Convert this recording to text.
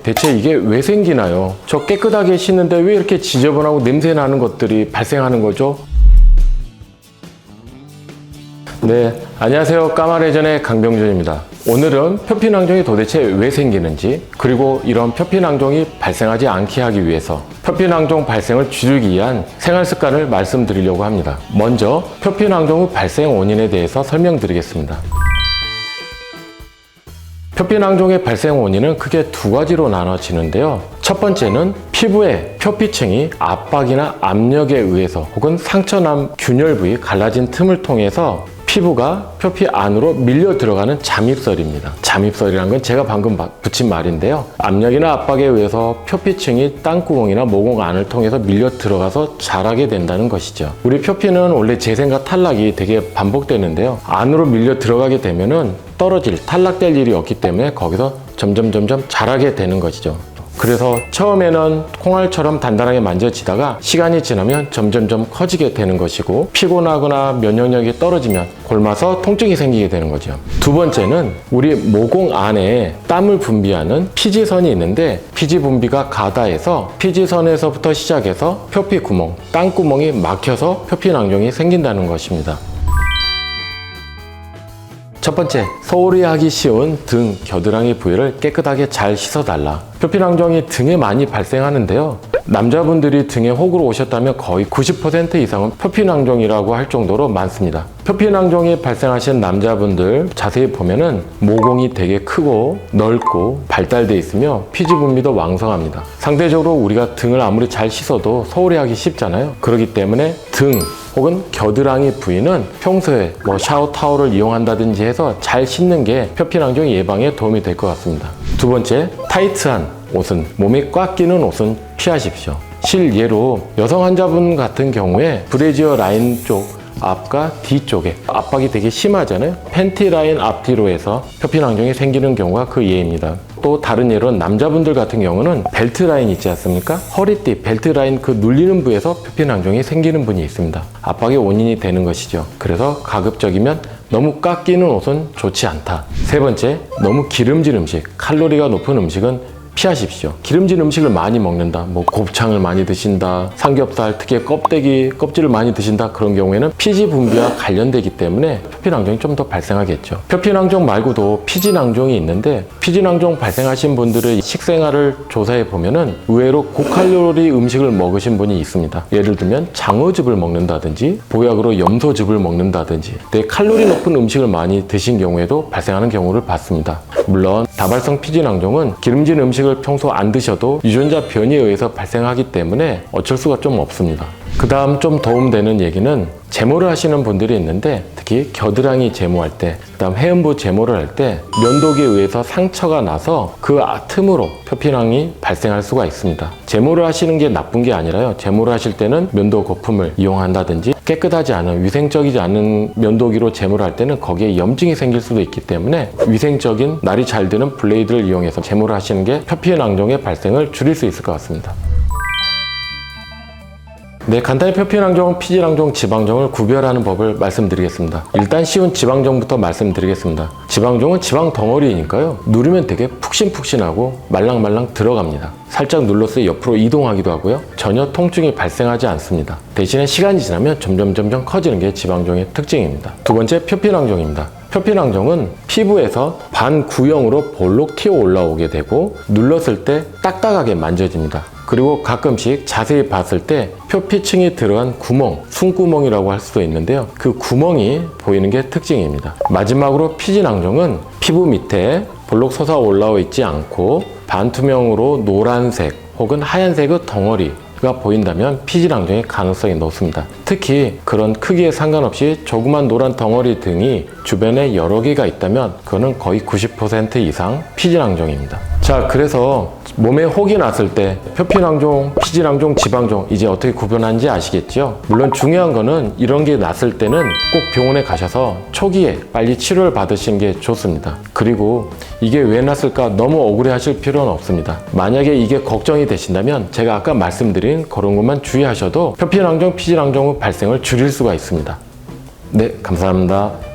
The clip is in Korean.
대체 이게 왜 생기나요? 저 깨끗하게 씻는데 왜 이렇게 지저분하고 냄새 나는 것들이 발생하는 거죠? 네, 안녕하세요. 까마레전의 강병준입니다. 오늘은 표피낭종이 도대체 왜 생기는지, 그리고 이런 표피낭종이 발생하지 않게 하기 위해서 표피낭종 발생을 줄이기 위한 생활습관을 말씀드리려고 합니다. 먼저 표피낭종의 발생 원인에 대해서 설명드리겠습니다. 표피낭종의 발생 원인은 크게 두 가지로 나눠지는데요. 첫 번째는 피부의 표피층이 압박이나 압력에 의해서 혹은 상처난 균열 부위 갈라진 틈을 통해서 피부가 표피 안으로 밀려 들어가는 잠입설입니다. 잠입설이란 건 제가 방금 붙인 말인데요. 압력이나 압박에 의해서 표피층이 땅구멍이나 모공 안을 통해서 밀려 들어가서 자라게 된다는 것이죠. 우리 표피는 원래 재생과 탈락이 되게 반복되는데요. 안으로 밀려 들어가게 되면은 탈락될 일이 없기 때문에 거기서 점점 자라게 되는 것이죠. 그래서 처음에는 콩알처럼 단단하게 만져지다가 시간이 지나면 점점 커지게 되는 것이고, 피곤하거나 면역력이 떨어지면 곪아서 통증이 생기게 되는 거죠. 두 번째는 우리 모공 안에 땀을 분비하는 피지선이 있는데, 피지 분비가 가다해서 피지선에서부터 시작해서 표피 구멍, 땅구멍이 막혀서 표피낭종이 생긴다는 것입니다. 첫 번째, 소홀히 하기 쉬운 등, 겨드랑이 부위를 깨끗하게 잘 씻어달라. 표피낭종이 등에 많이 발생하는데요. 남자분들이 등에 혹으로 오셨다면 거의 90% 이상은 표피낭종이라고 할 정도로 많습니다. 표피낭종이 발생하신 남자분들 자세히 보면은 모공이 되게 크고 넓고 발달돼 있으며 피지 분비도 왕성합니다. 상대적으로 우리가 등을 아무리 잘 씻어도 소홀히 하기 쉽잖아요. 그렇기 때문에 등 혹은 겨드랑이 부위는 평소에 샤워 타월을 이용한다든지 해서 잘 씻는 게 표피낭종 예방에 도움이 될 것 같습니다. 두 번째, 타이트한 옷은, 몸이 꽉 끼는 옷은 피하십시오. 실예로 여성 환자분 같은 경우에 브래지어 라인 쪽 앞과 뒤쪽에 압박이 되게 심하잖아요. 팬티 라인 앞뒤로 해서 표피낭종이 생기는 경우가 그 예입니다. 또 다른 예로는 남자분들 같은 경우는 벨트 라인 있지 않습니까? 허리띠, 벨트 라인 그 눌리는 부위에서 표피낭종이 생기는 분이 있습니다. 압박의 원인이 되는 것이죠. 그래서 가급적이면 너무 꽉 끼는 옷은 좋지 않다. 세 번째, 너무 기름진 음식, 칼로리가 높은 음식은 피하십시오. 기름진 음식을 많이 먹는다, 곱창을 많이 드신다, 삼겹살, 특히 껍질을 많이 드신다, 그런 경우에는 피지 분비와 관련되기 때문에 표피낭종이 좀 더 발생하겠죠. 표피낭종 말고도 피지낭종이 있는데, 피지낭종 발생하신 분들의 식생활을 조사해 보면은 의외로 고칼로리 음식을 먹으신 분이 있습니다. 예를 들면 장어즙을 먹는다든지 보약으로 염소즙을 먹는다든지, 칼로리 높은 음식을 많이 드신 경우에도 발생하는 경우를 봤습니다. 물론 다발성 피지낭종은 기름진 음식을 평소 안 드셔도 유전자 변이에 의해서 발생하기 때문에 어쩔 수가 좀 없습니다. 그 다음 좀 도움되는 얘기는, 제모를 하시는 분들이 있는데 특히 겨드랑이 제모할 때, 그 다음 해음부 제모를 할 때 면도기에 의해서 상처가 나서 그 틈으로 표피낭이 발생할 수가 있습니다. 제모를 하시는 게 나쁜 게 아니라요, 제모를 하실 때는 면도 거품을 이용한다든지 깨끗하지 않은, 위생적이지 않은 면도기로 제모를 할 때는 거기에 염증이 생길 수도 있기 때문에 위생적인 날이 잘 드는 블레이드를 이용해서 제모를 하시는 게 표피낭종의 발생을 줄일 수 있을 것 같습니다. 네, 간단히 표피낭종, 피지낭종, 지방종을 구별하는 법을 말씀드리겠습니다. 일단 쉬운 지방종부터 말씀드리겠습니다. 지방종은 지방 덩어리니까요, 누르면 되게 푹신푹신하고 말랑말랑 들어갑니다. 살짝 눌렀을 때 옆으로 이동하기도 하고요, 전혀 통증이 발생하지 않습니다. 대신에 시간이 지나면 점점 커지는 게 지방종의 특징입니다. 두 번째, 표피낭종입니다. 표피낭종은 피부에서 반구형으로 볼록 튀어 올라오게 되고, 눌렀을 때 딱딱하게 만져집니다. 그리고 가끔씩 자세히 봤을 때 표피층이 들어간 구멍, 숨구멍이라고 할 수도 있는데요, 그 구멍이 보이는 게 특징입니다. 마지막으로 피지낭종은 피부 밑에 볼록 솟아 올라와 있지 않고 반투명으로 노란색 혹은 하얀색의 덩어리가 보인다면 피지낭종의 가능성이 높습니다. 특히 그런 크기에 상관없이 조그만 노란 덩어리 등이 주변에 여러 개가 있다면 그거는 거의 90% 이상 피지낭종입니다. 자, 그래서 몸에 혹이 났을 때 표피낭종, 피지낭종, 지방종 이제 어떻게 구분하는지 아시겠죠? 물론 중요한 거는 이런 게 났을 때는 꼭 병원에 가셔서 초기에 빨리 치료를 받으시는 게 좋습니다. 그리고 이게 왜 났을까 너무 억울해 하실 필요는 없습니다. 만약에 이게 걱정이 되신다면 제가 아까 말씀드린 그런 것만 주의하셔도 표피낭종, 피지낭종 발생을 줄일 수가 있습니다. 네, 감사합니다.